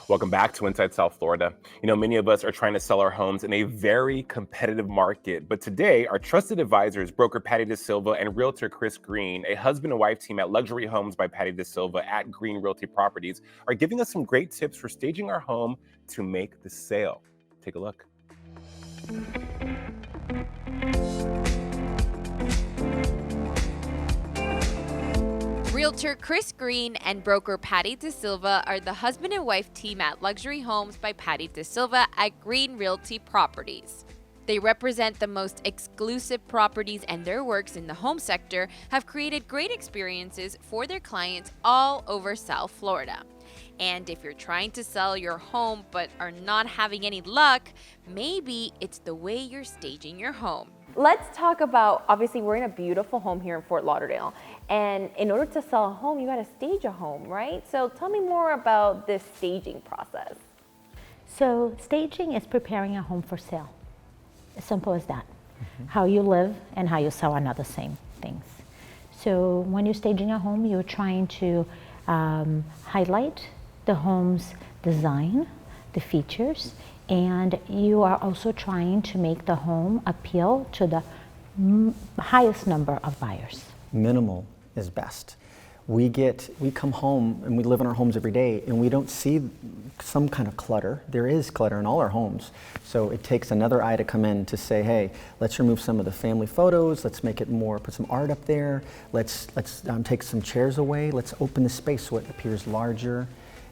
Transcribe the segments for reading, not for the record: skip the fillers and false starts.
Welcome back to Inside South Florida. You know, many of us are trying to sell our homes in a very competitive market, but today our trusted advisors, Broker Patty Da Silva and Realtor Chris Green, a husband and wife team at Luxury Homes by Patty Da Silva at Green Realty Properties, are giving us some great tips for staging our home to make the sale. Take a look. Realtor Chris Green and broker Patty Da Silva are the husband and wife team at Luxury Homes by Patty Da Silva at Green Realty Properties. They represent the most exclusive properties, and their works in the home sector have created great experiences for their clients all over South Florida. And if you're trying to sell your home but are not having any luck, maybe it's the way you're staging your home. Let's talk about, obviously we're in a beautiful home here in Fort Lauderdale, and in order to sell a home, you gotta stage a home, right? So tell me more about this staging process. So staging is preparing a home for sale. As simple as that. How you live and how you sell are not the same things. So when you're staging a home, you're trying to highlight the home's design, the features, and you are also trying to make the home appeal to the highest number of buyers. Minimal is best. We come home and we live in our homes every day and we don't see some kind of clutter. There is clutter in all our homes. So it takes another eye to come in to say, hey, let's remove some of the family photos, let's make it more, put some art up there, let's take some chairs away, let's open the space so it appears larger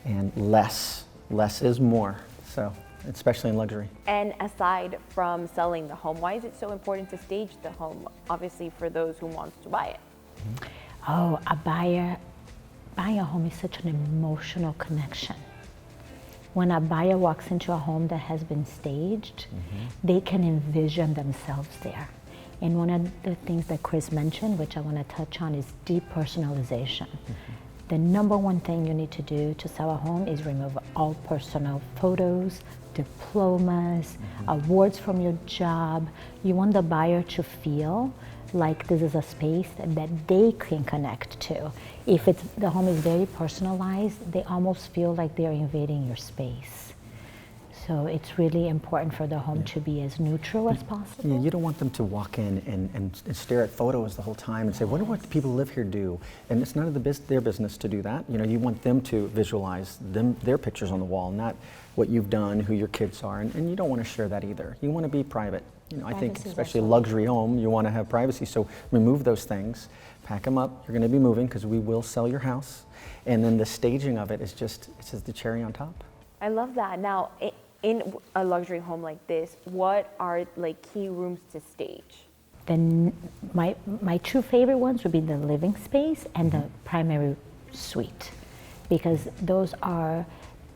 and less. Less is more. So especially in luxury. And aside from selling the home, why is it so important to stage the home, obviously for those who want to buy it? Oh, buying a home is such an emotional connection. When a buyer walks into a home that has been staged, they can envision themselves there. And one of the things that Chris mentioned, which I want to touch on, is depersonalization. The number one thing you need to do to sell a home is remove all personal photos, diplomas, awards from your job. You want the buyer to feel like this is a space that they can connect to. If the home is very personalized, they almost feel like they're invading your space. So it's really important for the home to be as neutral as possible. Yeah, you don't want them to walk in and stare at photos the whole time and say, wonder what the people who live here do. And it's none of their business to do that. You know, you want them to visualize their pictures on the wall, not what you've done, who your kids are, and you don't want to share that either. You want to be private. You know, I think especially a luxury home, you want to have privacy. So remove those things, pack them up. You're going to be moving because we will sell your house. And then the staging of it is it's just the cherry on top. I love that. Now, in a luxury home like this, what are like key rooms to stage? Then my two favorite ones would be the living space and the primary suite, because those are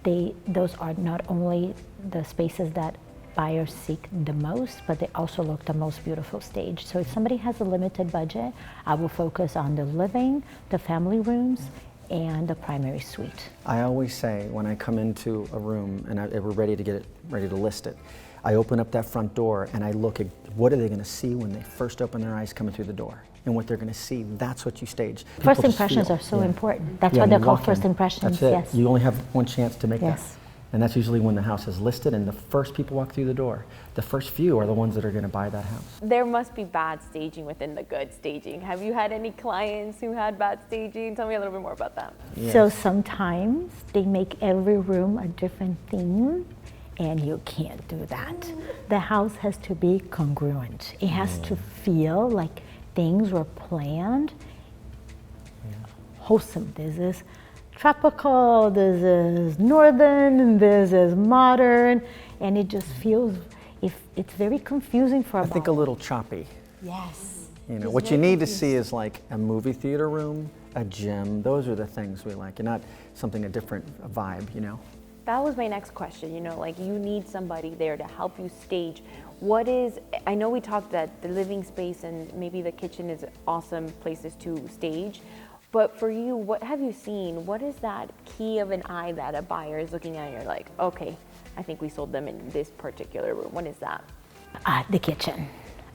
not only the spaces that buyers seek the most, but they also look the most beautiful stage. So if somebody has a limited budget, I will focus on the living, the family rooms, and the primary suite. I always say when I come into a room and we're ready to list it, I open up that front door and I look at what are they going to see when they first open their eyes coming through the door. And what they're going to see, that's what you stage. First impressions are so important. That's why they're called first impressions. That's it. Yes. You only have one chance to make that. Yes. And that's usually when the house is listed and the first people walk through the door. The first few are the ones that are going to buy that house. There must be bad staging within the good staging. Have you had any clients who had bad staging? Tell me a little bit more about that. Yes. So sometimes they make every room a different theme, and you can't do that. The house has to be congruent. It has to feel like things were planned. Wholesome. This is tropical, this is northern, this is modern, and it just feels, it's very confusing for a buyer. I think a little choppy. Yes. You know, what you need to see is like a movie theater room, a gym. Those are the things we like, and not something a different vibe, you know. That was my next question. You know, like you need somebody there to help you stage. I know we talked that the living space and maybe the kitchen is awesome places to stage, but for you, what have you seen? What is that key of an eye that a buyer is looking at and you're like, okay, I think we sold them in this particular room. What is that? The kitchen.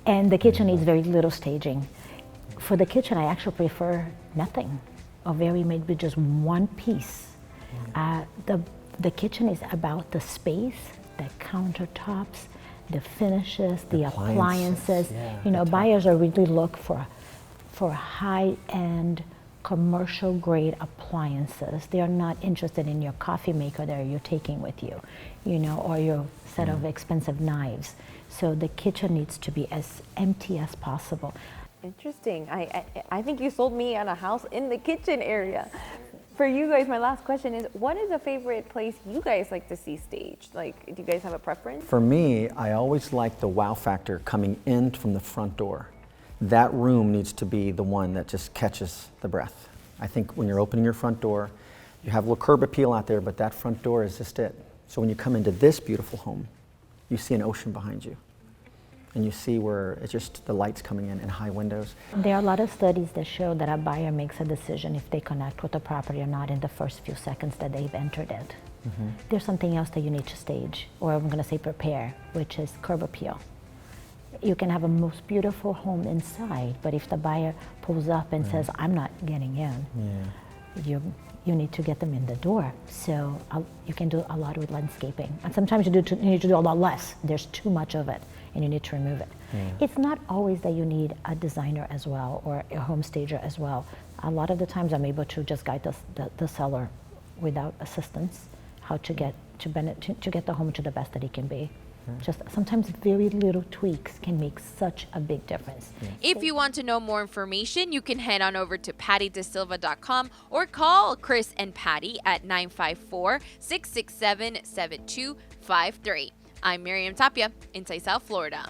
And the kitchen needs very little staging. For the kitchen, I actually prefer nothing, or maybe just one piece. The The kitchen is about the space, the countertops, the finishes, the appliances. Yeah, You know, the top. buyers are really look for high-end commercial grade appliances. They are not interested in your coffee maker that you're taking with you, you know, or your set of expensive knives. So the kitchen needs to be as empty as possible. Interesting. I think you sold me on a house in the kitchen area. For you guys, my last question is, what is a favorite place you guys like to see staged? Like, do you guys have a preference? For me, I always like the wow factor coming in from the front door. That room needs to be the one that just catches the breath. I think when you're opening your front door, you have a little curb appeal out there, but that front door is just it. So when you come into this beautiful home, you see an ocean behind you. And you see where it's just the lights coming in and high windows. There are a lot of studies that show that a buyer makes a decision if they connect with the property or not in the first few seconds that they've entered it. There's something else that you need to stage, or I'm going to say prepare, which is curb appeal. You can have a most beautiful home inside, but if the buyer pulls up and says, I'm not getting in, you need to get them in the door. So you can do a lot with landscaping. And sometimes you need to do a lot less. There's too much of it, and you need to remove it. It's not always that you need a designer as well, or a home stager as well. A lot of the times I'm able to just guide the seller without assistance, how to get the home to the best that it can be. Just sometimes very little tweaks can make such a big difference. If you want to know more information, you can head on over to pattydasilva.com or call Chris and Patty at 954-667-7253. I'm Miriam Tapia, inside South Florida.